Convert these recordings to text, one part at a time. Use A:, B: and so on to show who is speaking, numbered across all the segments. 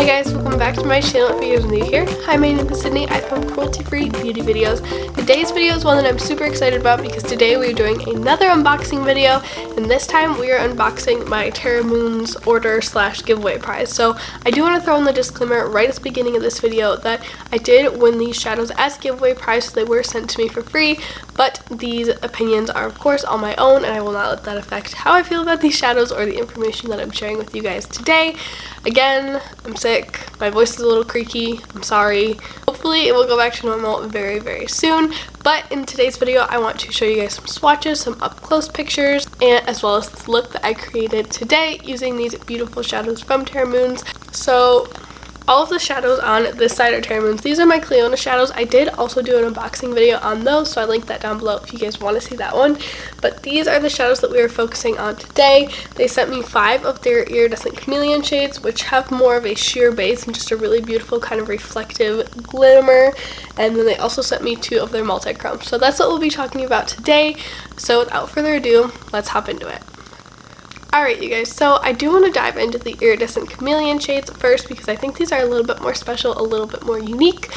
A: Hey guys, welcome back to my channel if you guys are new here. Hi, my name is Sydney. I film cruelty-free beauty videos. Today's video is one that I'm super excited about because today we're doing another unboxing video, and this time we are unboxing my Terra Moons order / giveaway prize. So I do want to throw in the disclaimer right at the beginning of this video that I did win these shadows as giveaway prize, so they were sent to me for free, but these opinions are of course all my own, and I will not let that affect how I feel about these shadows or the information that I'm sharing with you guys today. Again, I'm sick, my voice is a little creaky, I'm sorry. Hopefully it will go back to normal very, very soon, but in today's video I want to show you guys some swatches, some up-close pictures, and as well as this look that I created today using these beautiful shadows from Terra Moons. So all of the shadows on this side are Terra Moons. These are my Cleona shadows. I did also do an unboxing video on those, so I linked that down below if you guys want to see that one. But these are the shadows that we are focusing on today. They sent me 5 of their iridescent chameleon shades, which have more of a sheer base and just a really beautiful kind of reflective glimmer. And then they also sent me 2 of their multi-chrome. So that's what we'll be talking about today. So without further ado, let's hop into it. Alright you guys, so I do want to dive into the iridescent chameleon shades first because I think these are a little bit more special, a little bit more unique.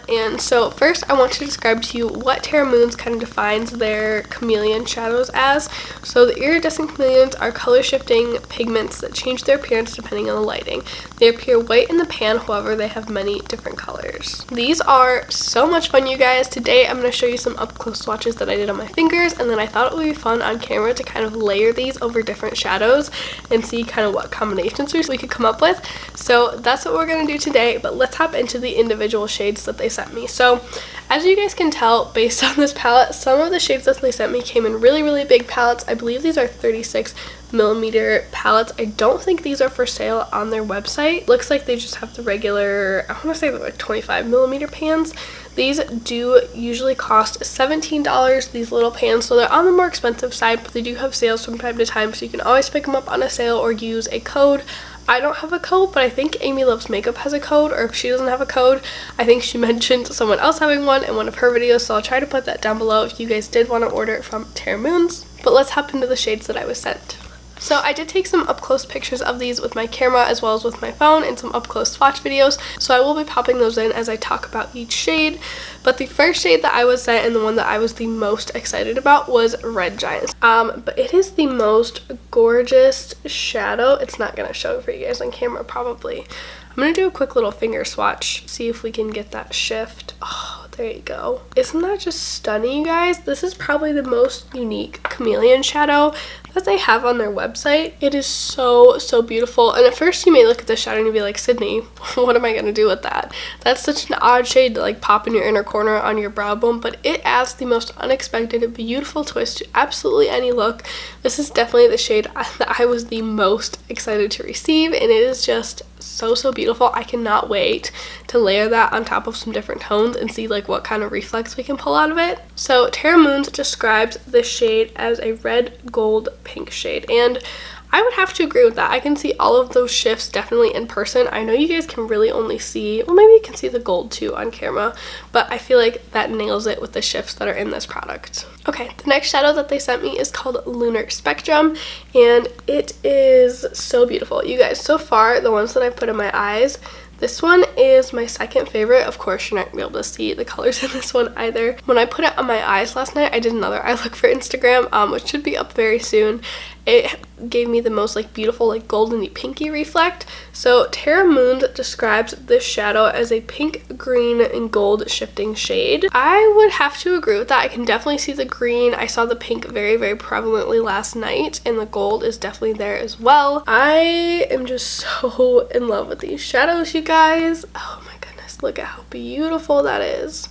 A: And so first I want to describe to you what Terra Moons kind of defines their chameleon shadows as. So the iridescent chameleons are color shifting pigments that change their appearance depending on the lighting. They appear white in the pan, however they have many different colors. These are so much fun, you guys. Today I'm going to show you some up close swatches that I did on my fingers, and then I thought it would be fun on camera to kind of layer these over different shadows and see kind of what combinations we could come up with. So that's what we're going to do today, but let's hop into the individual shades that they sent me. So as you guys can tell based on this palette, some of the shades that they sent me came in really big palettes. I believe these are 36mm palettes. I don't think these are for sale on their website. Looks like they just have the regular, I want to say like 25mm pans. These do usually cost $17, these little pans, so they're on the more expensive side, but they do have sales from time to time, so you can always pick them up on a sale or use a code. I don't have a code, but I think Amy Loves Makeup has a code, or if she doesn't have a code, I think she mentioned someone else having one in one of her videos, so I'll try to put that down below if you guys did want to order it from Terra Moons. But let's hop into the shades that I was sent. So I did take some up-close pictures of these with my camera as well as with my phone and some up-close swatch videos, so I will be popping those in as I talk about each shade. But the first shade that I was sent and the one that I was the most excited about was Red Giant. But it is the most gorgeous shadow. It's not going to show for you guys on camera probably. I'm going to do a quick little finger swatch, see if we can get that shift. Oh, there you go. Isn't that just stunning, you guys? This is probably the most unique chameleon shadow that they have on their website. It is so beautiful, and at first you may look at this shadow and you'll be like, Sydney, what am I going to do with that? That's such an odd shade to like pop in your inner corner on your brow bone, but it adds the most unexpected beautiful twist to absolutely any look. This is definitely the shade that I was the most excited to receive, and it is just so beautiful. I cannot wait to layer that on top of some different tones and see like what kind of reflex we can pull out of it. So Terra Moons describes this shade as a red gold pink shade, and I would have to agree with that. I can see all of those shifts definitely in person. I know you guys can really only see, well, maybe you can see the gold too on camera, but I feel like that nails it with the shifts that are in this product. Okay, the next shadow that they sent me is called Lunar Spectrum, and it is so beautiful. You guys, so far, the ones that I put in my eyes, this one is my second favorite. Of course, you're not going to be able to see the colors in this one either. When I put it on my eyes last night, I did another eye look for Instagram, which should be up very soon. It gave me the most like beautiful like goldeny pinky reflect. So Terra Moons describes this shadow as a pink, green, and gold shifting shade. I would have to agree with that. I can definitely see the green. I saw the pink very prevalently last night, and the gold is definitely there as well. I am just so in love with these shadows, you guys. Oh my goodness, look at how beautiful that is.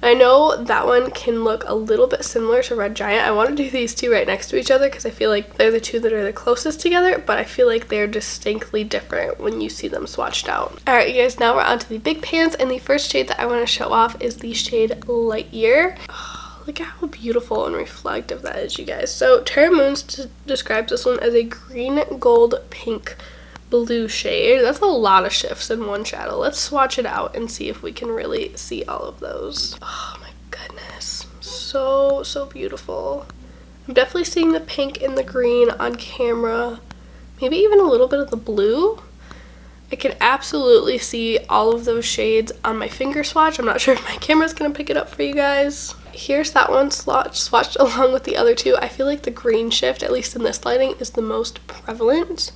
A: I know that one can look a little bit similar to Red Giant. I want to do these two right next to each other because I feel like they're the two that are the closest together, but I feel like they're distinctly different when you see them swatched out. Alright you guys, now we're on to the big pans, and the first shade that I want to show off is the shade Light Year. Oh, look at how beautiful and reflective that is, you guys. So Terra Moons describes this one as a green, gold, pink, blue shade. That's a lot of shifts in one shadow. Let's swatch it out and see if we can really see all of those. Oh my goodness, so beautiful. I'm definitely seeing the pink and the green on camera, maybe even a little bit of the blue. I can absolutely see all of those shades on my finger swatch. I'm not sure if my camera's gonna pick it up for you guys. Here's that one swatched along with the other two. I feel like the green shift, at least in this lighting, is the most prevalent.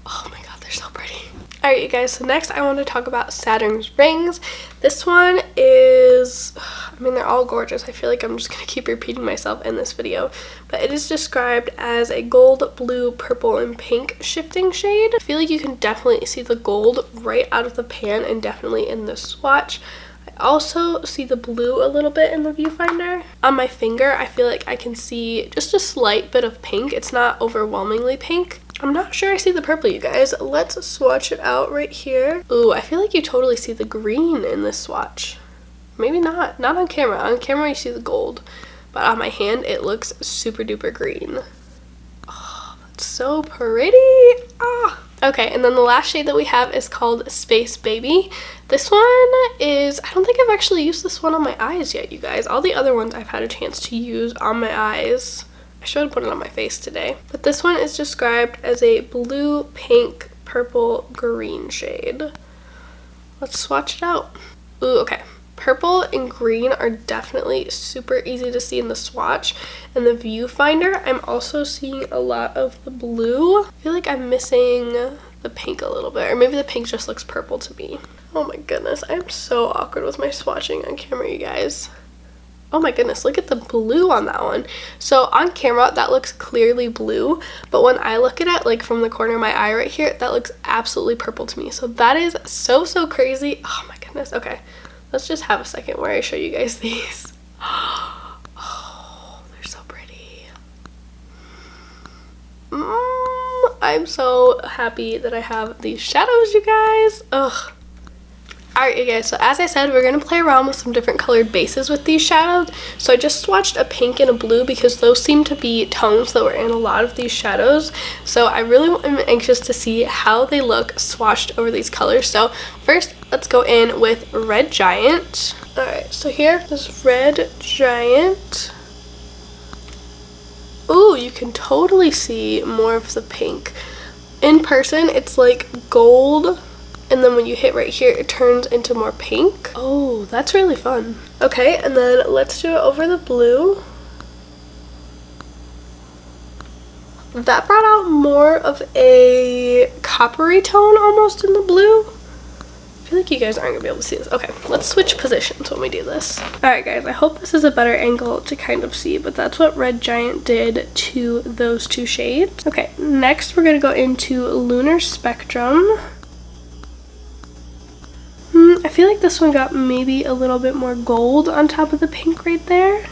A: Oh my god, they're so pretty. Alright, you guys, so next I want to talk about Saturn's rings. This one is, I mean, they're all gorgeous. I feel like I'm just going to keep repeating myself in this video. But it is described as a gold, blue, purple, and pink shifting shade. I feel like you can definitely see the gold right out of the pan and definitely in the swatch. I also see the blue a little bit in the viewfinder. On my finger, I feel like I can see just a slight bit of pink. It's not overwhelmingly pink. I'm not sure I see the purple, you guys. Let's swatch it out right here. Ooh, I feel like you totally see the green in this swatch. Maybe not. Not on camera. On camera, you see the gold. But on my hand, it looks super duper green. Oh, that's so pretty. Ah. Okay, and then the last shade that we have is called Space Baby. This one is, I don't think I've actually used this one on my eyes yet, you guys. All the other ones I've had a chance to use on my eyes. I should put it on my face today. But this one is described as a blue, pink, purple, green shade. Let's swatch it out. Ooh, okay. Purple and green are definitely super easy to see in the swatch. In the viewfinder, I'm also seeing a lot of the blue. I feel like I'm missing the pink a little bit, or maybe the pink just looks purple to me. Oh my goodness, I am so awkward with my swatching on camera, you guys. Oh my goodness, look at the blue on that one. So on camera, that looks clearly blue, but when I look at it, like from the corner of my eye right here, that looks absolutely purple to me. So that is so crazy. Oh my goodness. Okay, let's just have a second where I show you guys these. Oh, they're so pretty. I'm so happy that I have these shadows, you guys. Ugh. Alright, you guys, so as I said, we're going to play around with some different colored bases with these shadows. So I just swatched a pink and a blue because those seem to be tones that were in a lot of these shadows. So I really am anxious to see how they look swatched over these colors. So first, let's go in with Red Giant. Alright, so here is Red Giant. Ooh, you can totally see more of the pink. In person, it's like gold. And then when you hit right here, it turns into more pink. Oh, that's really fun. Okay, and then let's do it over the blue. That brought out more of a coppery tone almost in the blue. I feel like you guys aren't gonna be able to see this. Okay, let's switch positions when we do this. Alright guys, I hope this is a better angle to kind of see, but that's what Red Giant did to those two shades. Okay, next we're gonna go into Lunar Spectrum. I feel like this one got maybe a little bit more gold on top of the pink right there.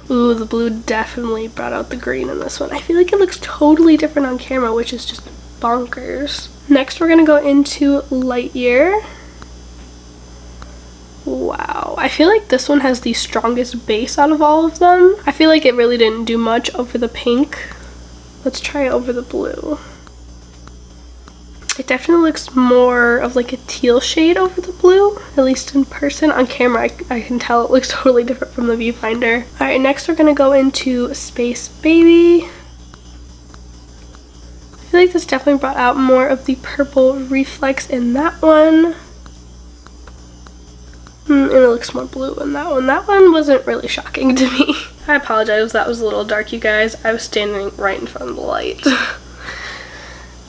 A: Ooh, the blue definitely brought out the green in this one. I feel like it looks totally different on camera, which is just bonkers. Next, we're gonna go into Light Year. Wow, I feel like this one has the strongest base out of all of them. I feel like it really didn't do much over the pink. Let's try it over the blue. It definitely looks more of like a teal shade over the blue, at least in person. On camera, I can tell it looks totally different from the viewfinder. All right, next we're gonna go into Space Baby. I feel like this definitely brought out more of the purple reflex in that one. And it looks more blue in that one. That one wasn't really shocking to me. I apologize, that was a little dark, you guys. I was standing right in front of the light.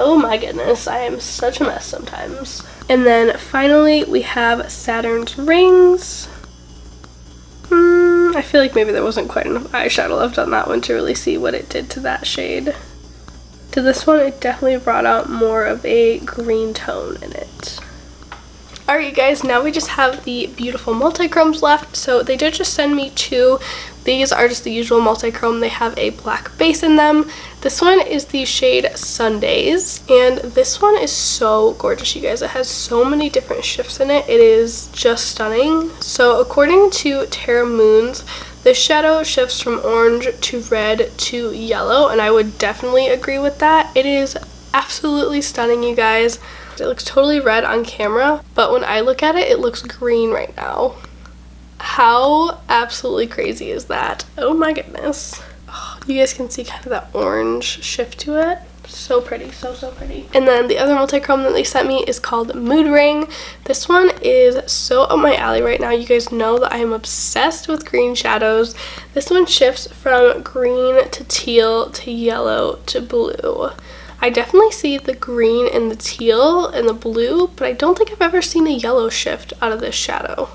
A: Oh my goodness, I am such a mess sometimes. And then finally we have Saturn's rings. I feel like maybe there wasn't quite enough eyeshadow left on that one to really see what it did to that shade. To this one, it definitely brought out more of a green tone in it. Alright you guys, now we just have the beautiful multi-chromes left. So they did just send me two. These are just the usual multi-chrome. They have a black base in them. This one is the shade Sundays, and this one is so gorgeous, you guys. It has so many different shifts in it. It is just stunning. So according to Terra Moons, this shadow shifts from orange to red to yellow, and I would definitely agree with that. It is absolutely stunning, you guys. It looks totally red on camera, but when I look at it, it looks green right now. How absolutely crazy is that? Oh my goodness. Oh, you guys can see kind of that orange shift to it. So pretty, so pretty. And then the other multi-chrome that they sent me is called Mood Ring. This one is so up my alley right now. You guys know that I am obsessed with green shadows. This one shifts from green to teal to yellow to blue. I definitely see the green and the teal and the blue, but I don't think I've ever seen a yellow shift out of this shadow.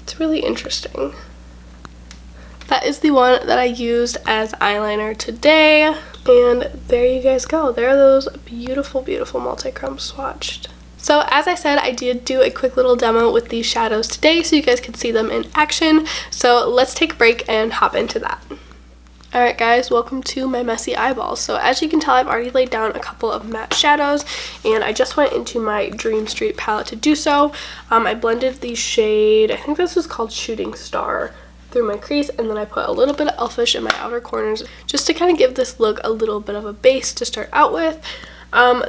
A: It's really interesting. That is the one that I used as eyeliner today. And there you guys go. There are those beautiful, beautiful multi-chrome swatched. So as I said, I did do a quick little demo with these shadows today so you guys could see them in action. So let's take a break and hop into that. Alright guys, welcome to my messy eyeballs. So as you can tell, I've already laid down a couple of matte shadows and I just went into my Dream Street palette to do so. I blended the shade, I think this is called Shooting Star, through my crease, and then I put a little bit of Elfish in my outer corners just to kind of give this look a little bit of a base to start out with.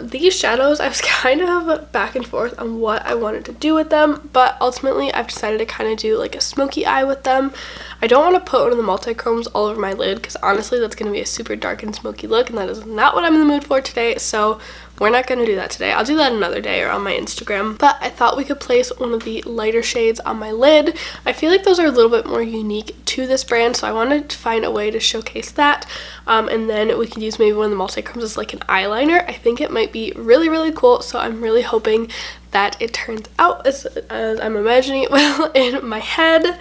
A: These shadows, I was kind of back and forth on what I wanted to do with them, but ultimately I've decided to kind of do like a smoky eye with them. I don't want to put one of the multi-chromes all over my lid because honestly that's going to be a super dark and smoky look, and that is not what I'm in the mood for today, so we're not going to do that today. I'll do that another day or on my Instagram. But I thought we could place one of the lighter shades on my lid. I feel like those are a little bit more unique to this brand, so I wanted to find a way to showcase that. And then we could use maybe one of the multi-chromes as like an eyeliner. I think it might be really, really cool, so I'm really hoping that it turns out as I'm imagining it will in my head.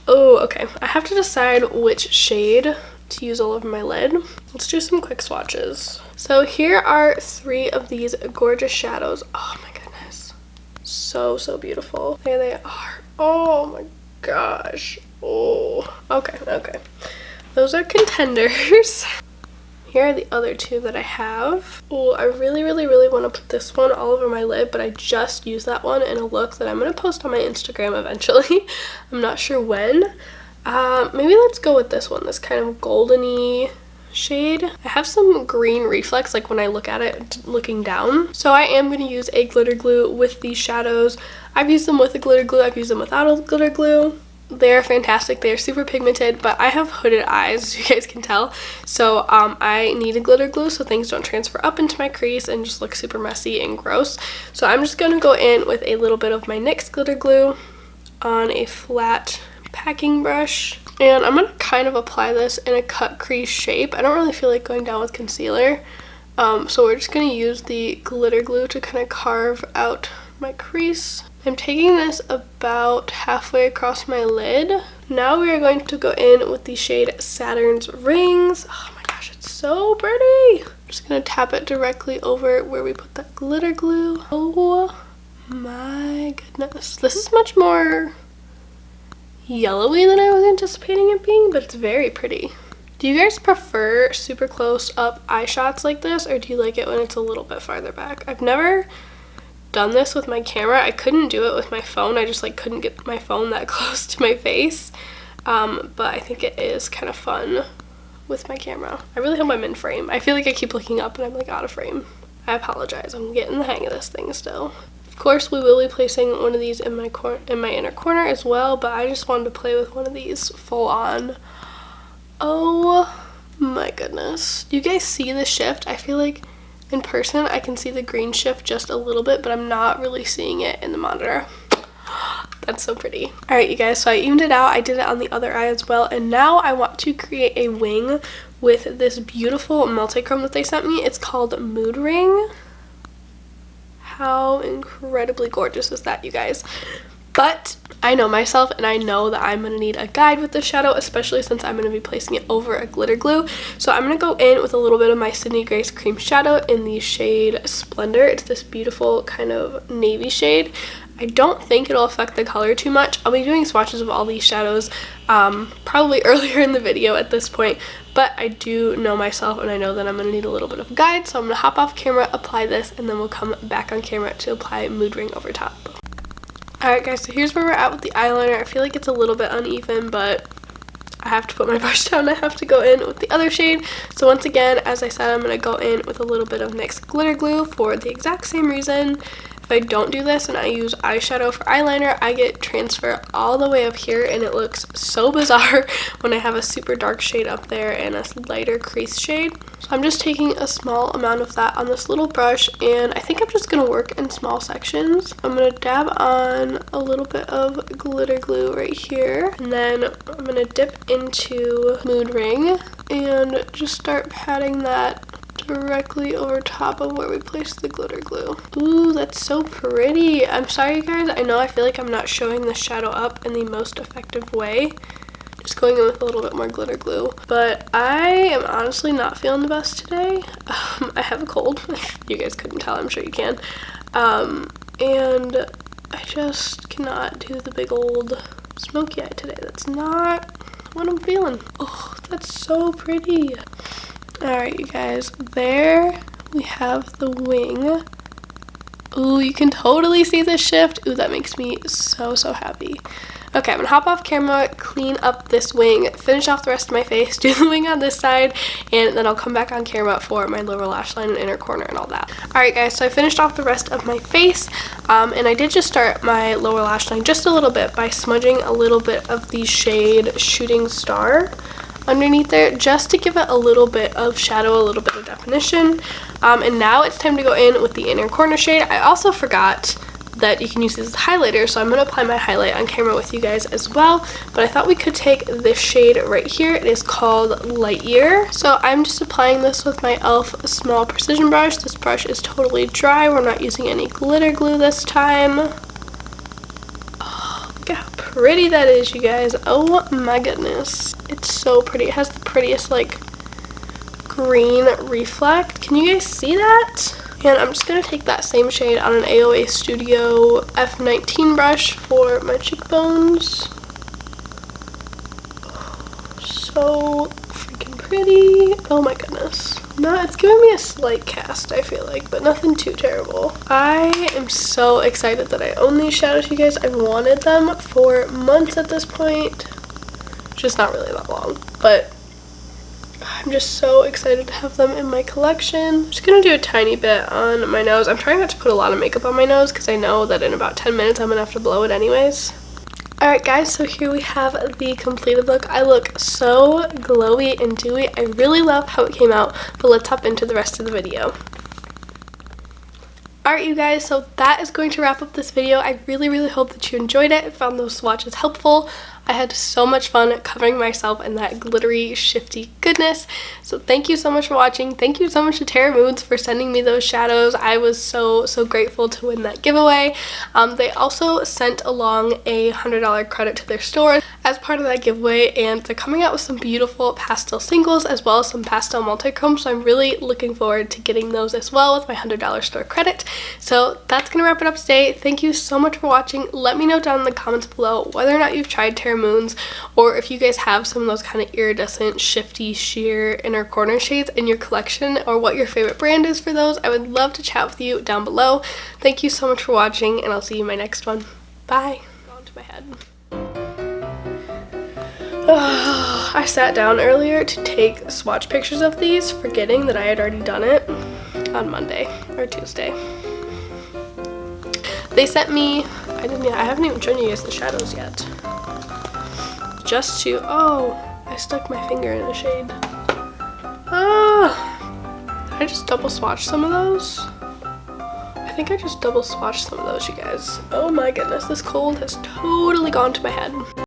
A: Oh, okay. I have to decide which shade to use all over my lid. Let's do some quick swatches. So here are 3 of these gorgeous shadows. Oh my goodness. So, so beautiful. There they are. Oh my gosh. Oh, okay. Those are contenders. Here are the other 2 that I have. Oh, I really want to put this one all over my lid, but I just used that one in a look that I'm going to post on my Instagram eventually. I'm not sure when. Maybe let's go with this one, this kind of golden-y shade. I have some green reflex like when I look at it looking down. So I am going to use a glitter glue with these shadows. I've used them with a glitter glue, I've used them without a glitter glue. They're fantastic, they're super pigmented, but I have hooded eyes as you guys can tell. So I need a glitter glue so things don't transfer up into my crease and just look super messy and gross. So I'm just going to go in with a little bit of my NYX glitter glue on a flat packing brush, and I'm going to kind of apply this in a cut crease shape. I don't really feel like going down with concealer, so we're just going to use the glitter glue to kind of carve out my crease. I'm taking this about halfway across my lid. Now we are going to go in with the shade Saturn's Rings. Oh my gosh, it's so pretty. I'm just going to tap it directly over where we put that glitter glue. Oh my goodness, this is much more yellowy than I was anticipating it being, but it's very pretty. Do you guys prefer super close up eye shots like this, or do you like it when it's a little bit farther back? I've never done this with my camera. I couldn't do it with my phone. I just like couldn't get my phone that close to my face, but I think it is kind of fun with my camera. I really hope I'm in frame. I feel like I keep looking up and I'm like out of frame. I apologize. I'm getting the hang of this thing still. Of course, we will be placing one of these in my inner corner as well, but I just wanted to play with one of these full on. Oh my goodness. Do you guys see the shift? I feel like in person I can see the green shift just a little bit, but I'm not really seeing it in the monitor. That's so pretty. Alright you guys, so I evened it out. I did it on the other eye as well, and now I want to create a wing with this beautiful multi-chrome that they sent me. It's called Mood Ring. How incredibly gorgeous is that, you guys? But I know myself, and I know that I'm going to need a guide with this shadow, especially since I'm going to be placing it over a glitter glue. So I'm going to go in with a little bit of my Sydney Grace Cream Shadow in the shade Splendor. It's this beautiful kind of navy shade. I don't think it'll affect the color too much. I'll be doing swatches of all these shadows probably earlier in the video at this point, but I do know myself and I know that I'm going to need a little bit of a guide, so I'm going to hop off camera, apply this, and then we'll come back on camera to apply Mood Ring over top. Alright guys, so here's where we're at with the eyeliner. I feel like it's a little bit uneven, but I have to put my brush down. I have to go in with the other shade. So once again, as I said, I'm going to go in with a little bit of NYX glitter glue for the exact same reason. if I don't do this and I use eyeshadow for eyeliner, I get transfer all the way up here and it looks so bizarre when I have a super dark shade up there and a lighter crease shade. So I'm just taking a small amount of that on this little brush, and I think I'm just going to work in small sections. I'm going to dab on a little bit of glitter glue right here, and then I'm going to dip into Mood Ring and just start patting that directly over top of where we placed the glitter glue. Ooh, that's so pretty. I'm sorry, you guys. I know I feel like I'm not showing the shadow up in the most effective way. Just going in with a little bit more glitter glue. But I am honestly not feeling the best today. I have a cold. You guys couldn't tell. I'm sure you can. And I just cannot do the big old smoky eye today. That's not what I'm feeling. Oh, that's so pretty. Alright, you guys, there we have the wing. Ooh, you can totally see the shift. Ooh, that makes me so happy. Okay, I'm gonna hop off camera, clean up this wing, finish off the rest of my face, do the wing on this side, and then I'll come back on camera for my lower lash line and inner corner and all that. Alright guys, so I finished off the rest of my face, and I did just start my lower lash line just a little bit by smudging a little bit of the shade Shooting Star underneath there, just to give it a little bit of shadow, a little bit of definition. And now it's time to go in with the inner corner shade. I also forgot that you can use this as a highlighter, so I'm going to apply my highlight on camera with you guys as well, but I thought we could take this shade right here. It is called Light Year. So I'm just applying this with my e.l.f. small precision brush. This brush is totally dry. We're not using any glitter glue this time. Look how pretty that is, you guys. Oh my goodness. It's so pretty. It has the prettiest like green reflect. Can you guys see that? And I'm just going to take that same shade on an AOA Studio F19 brush for my cheekbones. Oh, so freaking pretty. Oh my goodness. No, it's giving me a slight cast, I feel like, but nothing too terrible. I am so excited that I own these shadows, you guys. I've wanted them for months at this point. Just not really that long, but I'm just so excited to have them in my collection. I'm just going to do a tiny bit on my nose. I'm trying not to put a lot of makeup on my nose because I know that in about 10 minutes I'm going to have to blow it anyways. Alright guys, so here we have the completed look. I look so glowy and dewy. I really love how it came out, but let's hop into the rest of the video. Alright you guys, so that is going to wrap up this video. I really hope that you enjoyed it and found those swatches helpful. I had so much fun covering myself in that glittery, shifty goodness. So thank you so much for watching. Thank you so much to Terra Moons for sending me those shadows. I was so grateful to win that giveaway. They also sent along a $100 credit to their store as part of that giveaway, and they're coming out with some beautiful pastel singles as well as some pastel multi-chrome, so I'm really looking forward to getting those as well with my $100 store credit. So that's gonna wrap it up today. Thank you so much for watching. Let me know down in the comments below whether or not you've tried Terra Moons, or if you guys have some of those kind of iridescent, shifty, sheer inner corner shades in your collection, or what your favorite brand is for those. I would love to chat with you down below. Thank you so much for watching, and I'll see you in my next one. Bye. Gone to my head. I sat down earlier to take swatch pictures of these, forgetting that I had already done it on Monday or Tuesday. They sent me, I haven't even shown you guys the shadows yet. Just to, oh, I stuck my finger in a shade. Did I just double swatch some of those? I think I just double swatched some of those, you guys. Oh my goodness, this cold has totally gone to my head.